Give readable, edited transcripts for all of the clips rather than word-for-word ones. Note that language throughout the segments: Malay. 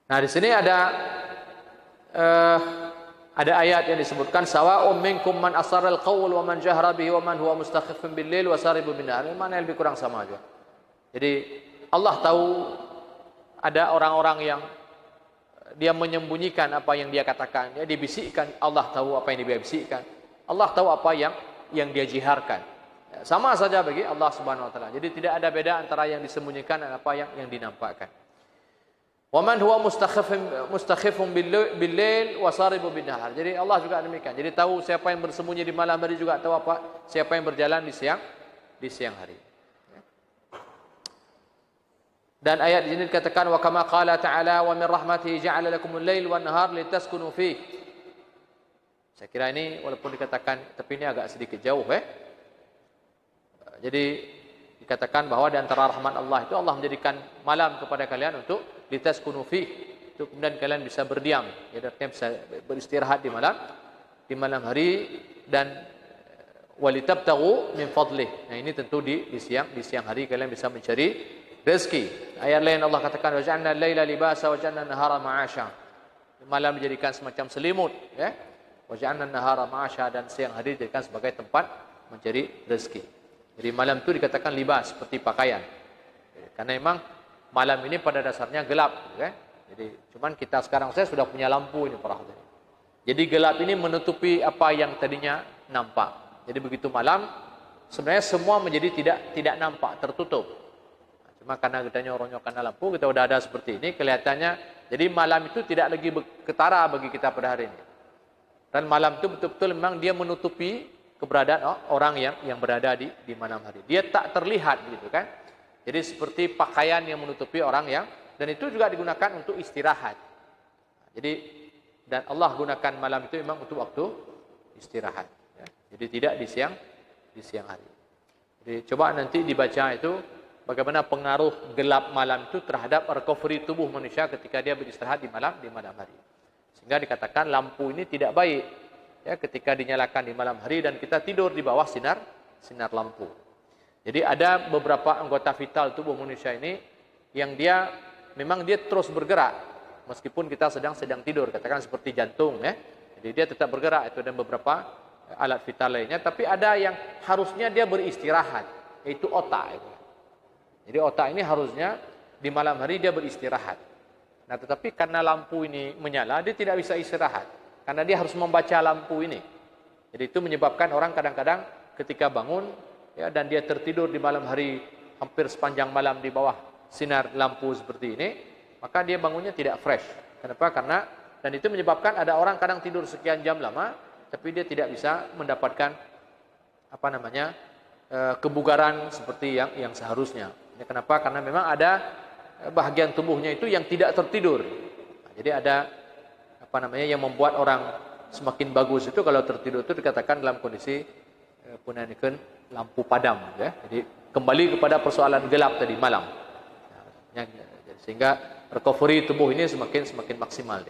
Nah, di sini ada ayat yang disebutkan sawa'um minkum man asarra al-qawl wa man jahra bihi wa man huwa mustakhifun bil-lail wa saribun bin-nahar. Mana lebih kurang sama aja. Jadi Allah tahu ada orang-orang yang dia menyembunyikan apa yang dia katakan, dia dibisikkan, Allah tahu apa yang dia bisikkan. Allah tahu apa yang dia jiharkan. Sama saja bagi Allah Subhanahu wa taala. Jadi tidak ada beda antara yang disembunyikan dan apa yang dinampakkan. Wa man huwa mustakhifun bil-lail wa saribun bin-nahar. Jadi Allah juga demikian. Jadi tahu siapa yang bersembunyi di malam hari, juga tahu apa siapa yang berjalan di siang hari. Dan ayat ini dikatakan wa kama qala ta'ala wa min rahmatihi ja'ala lakumul lail wan nahar litaskunu fihi. Saya kira ini walaupun dikatakan tapi ini agak sedikit jauh Jadi dikatakan bahwa di antara rahmat Allah itu Allah menjadikan malam kepada kalian untuk litaskunu fihi. Itu kemudian kalian bisa berdiam. Jadi artinya bisa beristirahat di malam hari dan walitabtaghu min fadlih. Nah, ini tentu di siang hari kalian bisa mencari rezeki. Ayat lain Allah katakan wa ja'alna al-laila libasa wa ja'alna an-nahara ma'asha. Malam dijadikan semacam selimut, Wa ja'alna an-nahara ma'asha, dan siang hari dijadikan sebagai tempat mencari rezeki. Jadi malam itu dikatakan libas, seperti pakaian. Karena memang malam ini pada dasarnya gelap, Jadi cuman kita sekarang saya sudah punya lampu ini para hadirin. Jadi gelap ini menutupi apa yang tadinya nampak. Jadi begitu malam sebenarnya semua menjadi tidak nampak, tertutup. Cuma karena kita nyorong-nyorongkan lampu, kita sudah ada seperti ini, kelihatannya. Jadi malam itu tidak lagi ketara bagi kita pada hari ini. Dan malam itu betul-betul memang dia menutupi keberadaan orang yang berada di malam hari. Dia tak terlihat begitu kan. Jadi seperti pakaian yang menutupi orang dan itu juga digunakan untuk istirahat. Jadi dan Allah gunakan malam itu memang untuk waktu istirahat. Jadi tidak di siang hari. Jadi coba nanti dibaca itu bagaimana pengaruh gelap malam itu terhadap recovery tubuh manusia ketika dia beristirahat di malam hari. Sehingga dikatakan lampu ini tidak baik ketika dinyalakan di malam hari dan kita tidur di bawah sinar lampu. Jadi ada beberapa anggota vital tubuh manusia ini yang dia memang terus bergerak meskipun kita sedang tidur, katakan seperti jantung Jadi dia tetap bergerak itu dan beberapa alat vital lainnya, tapi ada yang harusnya dia beristirahat, yaitu otak itu. Jadi otak ini harusnya di malam hari dia beristirahat. Nah, tetapi karena lampu ini menyala, dia tidak bisa istirahat. Karena dia harus membaca lampu ini. Jadi itu menyebabkan orang kadang-kadang ketika bangun, dan dia tertidur di malam hari hampir sepanjang malam di bawah sinar lampu seperti ini, maka dia bangunnya tidak fresh. Kenapa? Dan itu menyebabkan ada orang kadang tidur sekian jam lama, tapi dia tidak bisa mendapatkan kebugaran seperti yang seharusnya. Ini kenapa? Karena memang ada bahagian tubuhnya itu yang tidak tertidur. Jadi ada yang membuat orang semakin bagus itu kalau tertidur itu dikatakan dalam kondisi punanikeun lampu padam Jadi kembali kepada persoalan gelap tadi malam. Sehingga recovery tubuh ini semakin maksimal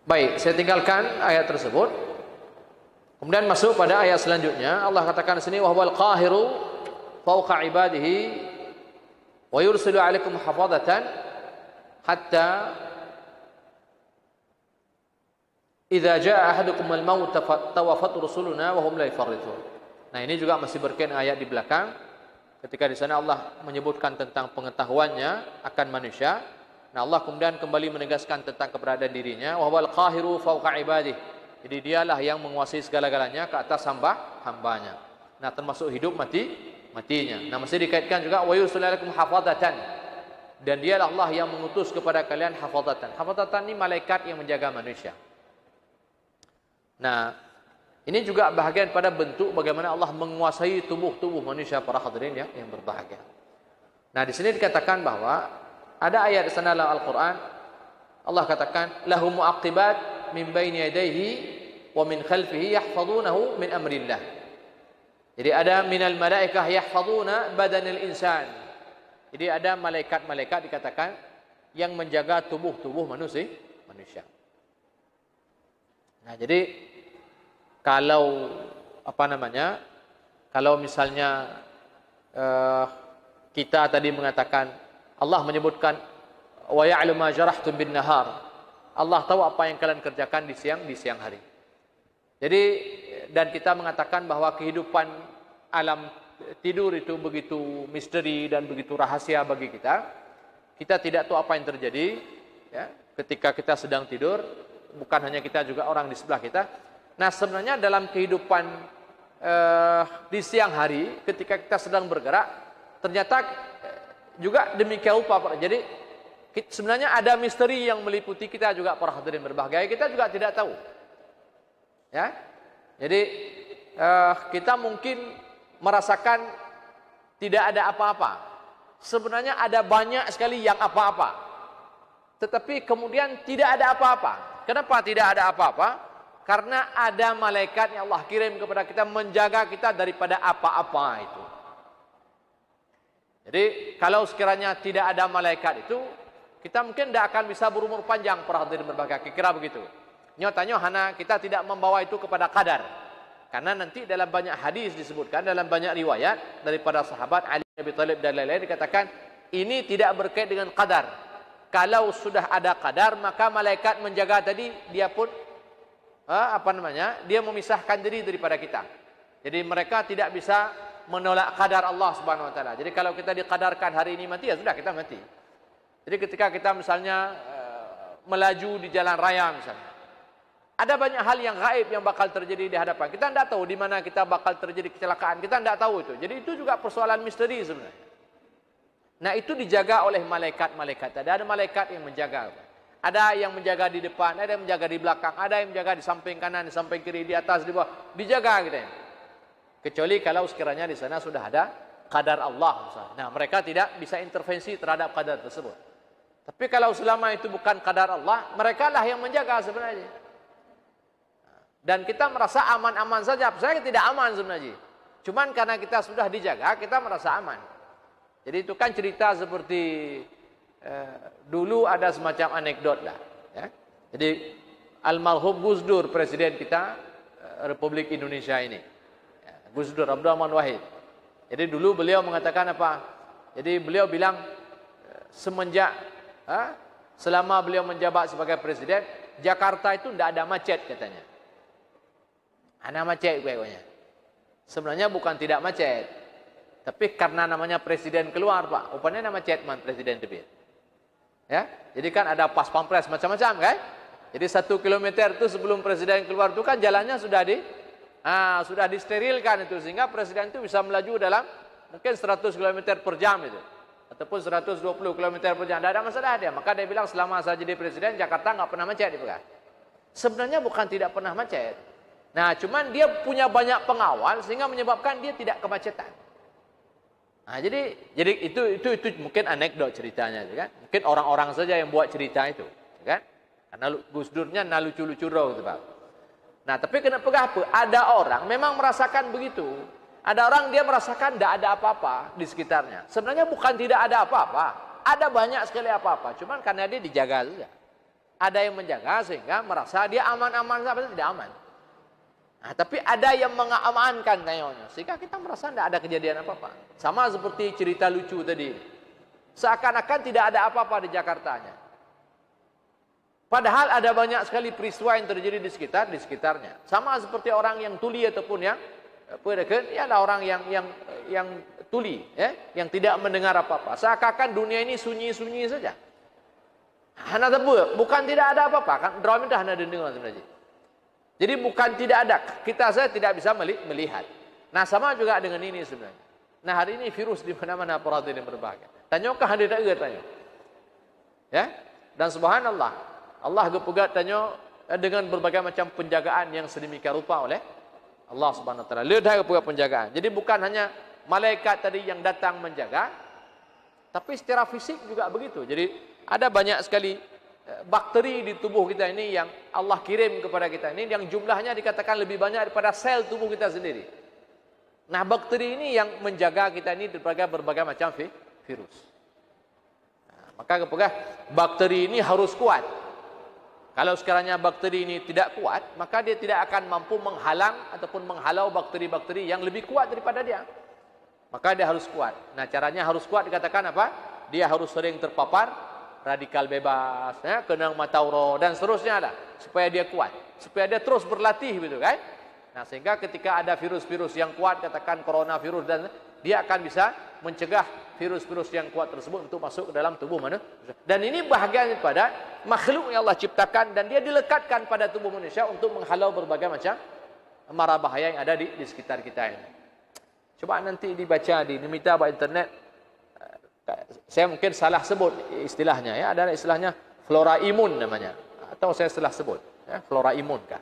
Baik, saya tinggalkan ayat tersebut. Kemudian masuk pada ayat selanjutnya. Allah katakan di sini wa huwal qahiru fawqa ibadihi wa yursilu 'alaikum hafazatan hatta idza jaa ahadukumul maut tawaffat rusuluna wa hum la yafarritun. Nah, ini juga masih berkaitan ayat di belakang. Ketika di sana Allah menyebutkan tentang pengetahuannya akan manusia. Nah, Allah kemudian kembali menegaskan tentang keberadaan dirinya. Wa huwal qahiru fawqa ibadihi. Jadi dialah yang menguasai segala-galanya ke atas hambanya. Nah, termasuk hidup matinya. Nah, masih dikaitkan juga wa yursilu 'alaikum hafazatan. Dan dialah Allah yang mengutus kepada kalian hafazatan. Hafazatan ini malaikat yang menjaga manusia. Nah, ini juga bahagian pada bentuk bagaimana Allah menguasai tubuh manusia para hadirin yang berbahagia. Nah, di sini dikatakan bahwa ada ayat di sana dalam Al-Qur'an Allah katakan lahum mu'aqibat min baini yadayhi wa min khalfihi yahfazunahu min amrillah. Jadi ada minal malaikah yahfazuna badanil insan. Jadi ada malaikat-malaikat dikatakan yang menjaga tubuh manusia. Nah, jadi kalau kalau misalnya kita tadi mengatakan Allah menyebutkan wa ya'lamu ma jarahtum bin nahar. Allah tahu apa yang kalian kerjakan di siang hari. Jadi dan kita mengatakan bahwa kehidupan alam tidur itu begitu misteri dan begitu rahasia bagi kita. Kita tidak tahu apa yang terjadi ya, ketika kita sedang tidur, bukan hanya kita juga orang di sebelah kita. Nah, sebenarnya dalam kehidupan di siang hari ketika kita sedang bergerak, ternyata juga demikian rupa. Jadi sebenarnya ada misteri yang meliputi kita juga para hadirin berbahagia. Kita juga tidak tahu. Ya. Jadi kita mungkin merasakan tidak ada apa-apa. Sebenarnya ada banyak sekali yang apa-apa. Tetapi kemudian tidak ada apa-apa. Kenapa tidak ada apa-apa? Karena ada malaikat yang Allah kirim kepada kita menjaga kita daripada apa-apa itu. Jadi kalau sekiranya tidak ada malaikat itu, kita mungkin tidak akan bisa berumur panjang para hadirin berbahagia. Kira begitu. Nyatanya hana kita tidak membawa itu kepada qadar. Karena nanti dalam banyak hadis disebutkan, dalam banyak riwayat daripada sahabat Ali bin Abi Thalib dan lain-lain dikatakan ini tidak berkait dengan qadar. Kalau sudah ada qadar, maka malaikat menjaga tadi dia pun dia memisahkan diri daripada kita. Jadi mereka tidak bisa menolak qadar Allah Subhanahu wa taala. Jadi kalau kita diqadarkan hari ini mati, ya sudah kita mati. Jadi ketika kita misalnya melaju di jalan raya misalnya, ada banyak hal yang gaib yang bakal terjadi di hadapan. Kita tidak tahu di mana kita bakal terjadi kecelakaan. Kita tidak tahu itu. Jadi itu juga persoalan misteri sebenarnya. Nah, itu dijaga oleh malaikat-malaikat. Ada malaikat yang menjaga. Ada yang menjaga di depan, ada yang menjaga di belakang, ada yang menjaga di samping kanan, di samping kiri, di atas, di bawah. Dijaga gitu ya. Kecuali kalau sekiranya di sana sudah ada qadar Allah misalnya. Nah, mereka tidak bisa intervensi terhadap qadar tersebut. Tapi kalau selama itu bukan qadar Allah, mereka lah yang menjaga sebenarnya. Dan kita merasa aman-aman saja. Saya tidak aman sebenarnya. Cuman karena kita sudah dijaga, kita merasa aman. Jadi itu kan cerita seperti dulu ada semacam anekdot lah. Ya. Jadi almarhum Gus Dur, presiden kita Republik Indonesia ini. Ya, Gus Dur Abdurrahman Wahid. Jadi dulu beliau mengatakan apa? Jadi beliau bilang semenjak selama beliau menjabat sebagai presiden, Jakarta itu tidak ada macet katanya. Ada macet pokoknya. Sebenarnya bukan tidak macet. Tapi karena namanya presiden keluar, Pak. Rupanya nama macet man presiden terbit. Ya. Jadi kan ada pas pampres macam-macam kan? Jadi 1 kilometer itu sebelum presiden keluar itu kan jalannya sudah disterilkan itu sehingga presiden itu bisa melaju dalam mungkin 100 km per jam itu. Ataupun 120 km per jam. Tidak ada masalah dia. Maka dia bilang selama saya jadi presiden Jakarta nggak pernah macet. Sebenarnya bukan tidak pernah macet. Nah, cuman dia punya banyak pengawal sehingga menyebabkan dia tidak kemacetan. Nah, jadi itu mungkin anekdot ceritanya, kan? Mungkin orang-orang saja yang buat cerita itu, kan? Karena Gus Durnya lucu-lucu gitu, Pak. Nah, tapi kenapa apa? Ada orang memang merasakan begitu. Ada orang dia merasakan tidak ada apa-apa di sekitarnya. Sebenarnya bukan tidak ada apa-apa. Ada banyak sekali apa-apa. Cuman karena dia dijaga saja. Ada yang menjaga sehingga merasa dia aman-aman saja, tidak aman. Nah, tapi ada yang mengamankan kayaknya. Sehingga kita merasa tidak ada kejadian apa-apa. Sama seperti cerita lucu tadi. Seakan-akan tidak ada apa-apa di Jakartanya. Padahal ada banyak sekali peristiwa yang terjadi di sekitarnya. Sama seperti orang yang tuli ataupun yang ialah orang yang tuli, ya, yang tidak mendengar apa-apa. Seakan-akan dunia ini sunyi-sunyi saja. Hana tebu, bukan tidak ada apa-apa. Kan drama itu hana dengar sebenarnya. Jadi bukan tidak ada, saya tidak bisa melihat. Nah, sama juga dengan ini sebenarnya. Nah, hari ini virus di mana-mana para hadirin berbahagia. Tanyakah hadir tak tanya? Ya? Dan subhanallah, Allah gepegat tanya dengan berbagai macam penjagaan yang sedemikian rupa oleh Allah Subhanahu wa taala. Lihat gepegat penjagaan. Jadi bukan hanya malaikat tadi yang datang menjaga, tapi secara fisik juga begitu. Jadi ada banyak sekali bakteri di tubuh kita ini yang Allah kirim kepada kita ini yang jumlahnya dikatakan lebih banyak daripada sel tubuh kita sendiri. Nah, bakteri ini yang menjaga kita ini daripada berbagai macam virus. Nah, maka bakteri ini harus kuat. Kalau sekiranya bakteri ini tidak kuat, maka dia tidak akan mampu menghalang ataupun menghalau bakteri-bakteri yang lebih kuat daripada dia. Maka dia harus kuat. Nah, caranya harus kuat dikatakan apa? Dia harus sering terpapar radikal bebas, ya, kenang matauro dan seterusnya lah, supaya dia kuat, supaya dia terus berlatih gitu kan. Nah, sehingga ketika ada virus-virus yang kuat, katakan coronavirus, dan dia akan bisa mencegah virus-virus yang kuat tersebut untuk masuk ke dalam tubuh manusia. Dan ini bahagian pada makhluk yang Allah ciptakan, dan dia dilekatkan pada tubuh manusia untuk menghalau berbagai macam mara bahaya yang ada di sekitar kita ini. Coba nanti dibaca di minta by internet. Saya mungkin salah sebut istilahnya, ya, ada istilahnya flora imun namanya, atau saya salah sebut, ya, flora imun kah?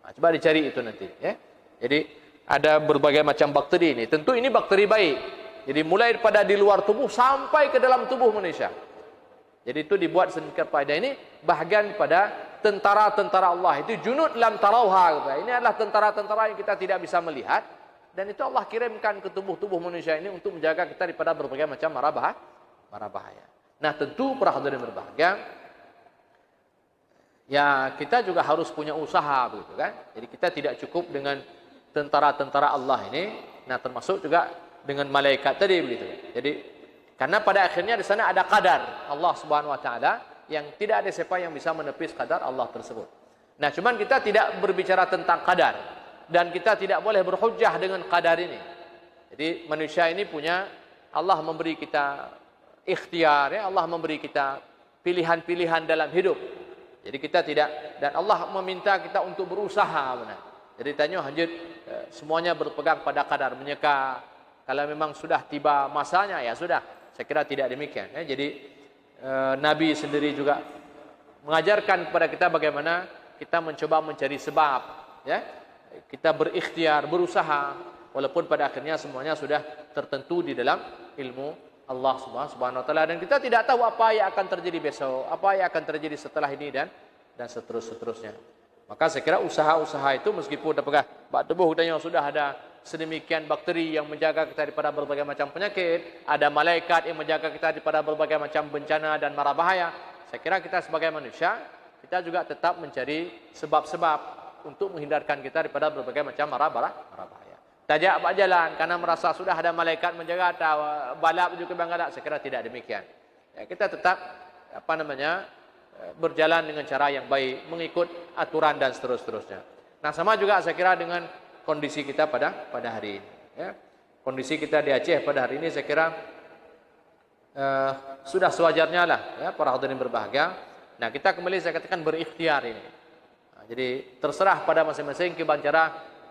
Nah, coba dicari itu nanti, ya. Jadi ada berbagai macam bakteri ini. Tentu ini bakteri baik. Jadi mulai daripada di luar tubuh sampai ke dalam tubuh manusia. Jadi itu dibuat sedemikian pada ini bahagian pada tentara-tentara Allah. Itu junud lam tarauha. Ini adalah tentara-tentara yang kita tidak bisa melihat, dan itu Allah kirimkan ke tubuh-tubuh manusia ini untuk menjaga kita daripada berbagai macam mara bahaya. Nah, tentu para hadirin berbahagia, ya, kita juga harus punya usaha begitu kan. Jadi kita tidak cukup dengan tentara-tentara Allah ini, nah termasuk juga dengan malaikat tadi begitu. Jadi karena pada akhirnya di sana ada qadar Allah Subhanahu wa taala yang tidak ada siapa yang bisa menepis qadar Allah tersebut. Nah, cuman kita tidak berbicara tentang qadar, dan kita tidak boleh berhujjah dengan qadar ini. Jadi manusia ini punya, Allah memberi kita ikhtiar, ya, Allah memberi kita pilihan-pilihan dalam hidup. Jadi kita tidak, dan Allah meminta kita untuk berusaha benar. Jadi tanya hajat semuanya berpegang pada kadar, menyeka. Kalau memang sudah tiba masanya, ya sudah. Saya kira tidak demikian. Ya. Jadi Nabi sendiri juga mengajarkan kepada kita bagaimana kita mencoba mencari sebab, ya. Kita berikhtiar, berusaha, walaupun pada akhirnya semuanya sudah tertentu di dalam ilmu Allah Subhanahu wa taala, dan kita tidak tahu apa yang akan terjadi besok, apa yang akan terjadi setelah ini, dan seterusnya. Maka saya kira usaha-usaha itu, meskipun apakah bak tubuh kita yang sudah ada sedemikian bakteri yang menjaga kita daripada berbagai macam penyakit, ada malaikat yang menjaga kita daripada berbagai macam bencana dan mara bahaya, saya kira kita sebagai manusia, kita juga tetap mencari sebab-sebab untuk menghindarkan kita daripada berbagai macam mara bahaya. Tajak bak jalan karena merasa sudah ada malaikat menjaga, atau balap juga bangga, saya kira tidak demikian. Ya, kita tetap berjalan dengan cara yang baik, mengikut aturan dan seterusnya. Nah, sama juga saya kira dengan kondisi kita pada hari ini. Ya. Kondisi kita di Aceh pada hari ini saya kira sudah sewajarnya lah, ya, para hadirin berbahagia. Nah, kita kembali saya katakan berikhtiar ini. Nah, jadi terserah pada masing-masing gimana cara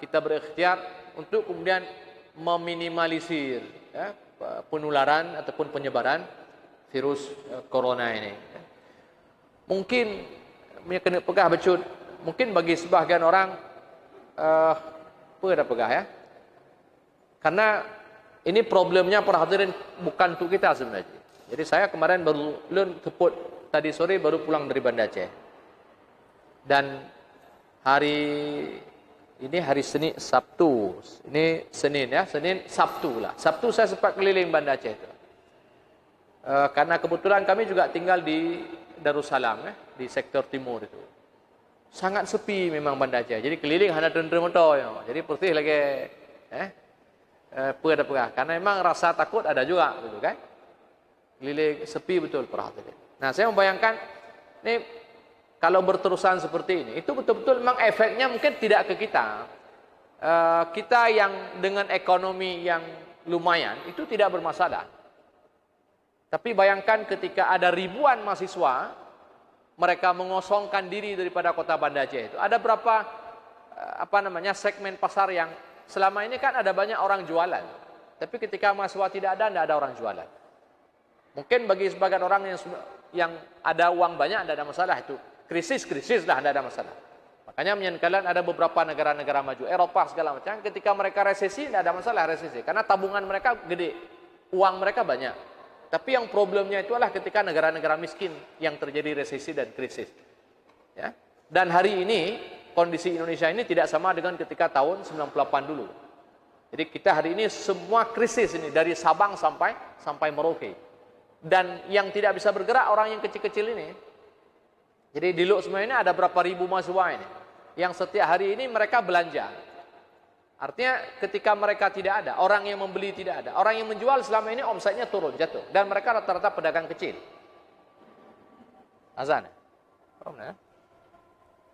kita berikhtiar untuk kemudian meminimalisir, ya, penularan ataupun penyebaran virus corona ini. Mungkin kena pegah becut. Mungkin bagi sebahagian orang pegah ya. Karena ini problemnya para hadirin bukan untuk kita sebenarnya. Jadi saya kemarin baru teput tadi sore baru pulang dari Banda Aceh. Dan hari ini hari Senin, Sabtu. Ini Senin ya, Senin, Sabtu lah. Sabtu saya sempat keliling Banda Aceh itu. Karena kebetulan kami juga tinggal di Darussalam, di sektor timur itu. Sangat sepi memang Banda Aceh. Jadi keliling hanya motor. Jadi putih lagi. Pegah. Karena memang rasa takut ada juga, gitu kan? Keliling sepi betul perhatian. Nah, saya membayangkan ini kalau berterusan seperti ini, itu betul-betul memang efeknya mungkin tidak ke kita. Kita yang dengan ekonomi yang lumayan itu tidak bermasalah. Tapi bayangkan ketika ada ribuan mahasiswa, mereka mengosongkan diri daripada kota Banda Aceh itu. Ada berapa segmen pasar yang selama ini kan ada banyak orang jualan. Tapi ketika mahasiswa tidak ada orang jualan. Mungkin bagi sebagian orang yang ada uang banyak tidak ada masalah itu. Krisis lah tidak ada masalah. Makanya menyenangkan ada beberapa negara-negara maju, Eropa segala macam, ketika mereka resesi tidak ada masalah resesi. Karena tabungan mereka gede, uang mereka banyak. Tapi yang problemnya itu adalah ketika negara-negara miskin yang terjadi resesi dan krisis. Ya. Dan hari ini, kondisi Indonesia ini tidak sama dengan ketika tahun 98 dulu. Jadi kita hari ini semua krisis ini, dari Sabang sampai Merauke. Dan yang tidak bisa bergerak orang yang kecil-kecil ini. Jadi di Luk semua ini ada berapa ribu mahasiswa ini. Yang setiap hari ini mereka belanja. Artinya ketika mereka tidak ada, orang yang membeli tidak ada, orang yang menjual selama ini omsetnya turun, jatuh. Dan mereka rata-rata pedagang kecil. Azan. Oh benar.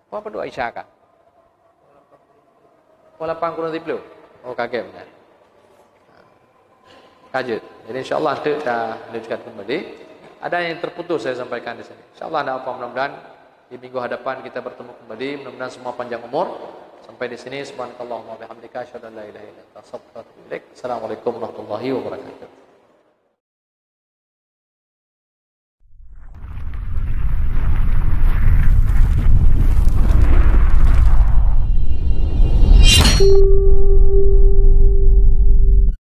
Apa doa Isya kah? Wala pangkurang tiplu. Oh kaget benar. Kajet. Jadi insyaallah nanti kita lanjutkan kembali. Ada yang terputus saya sampaikan di sini. Insyaallah ada apa mudah-mudahan di minggu hadapan kita bertemu kembali. Mudah-mudahan semua panjang umur. Sampai di sini subhanakallahumma bihamdika asyhadu an la ilaha illa anta astaghfiruka wa atubu ilaik. Assalamualaikum warahmatullahi wabarakatuh.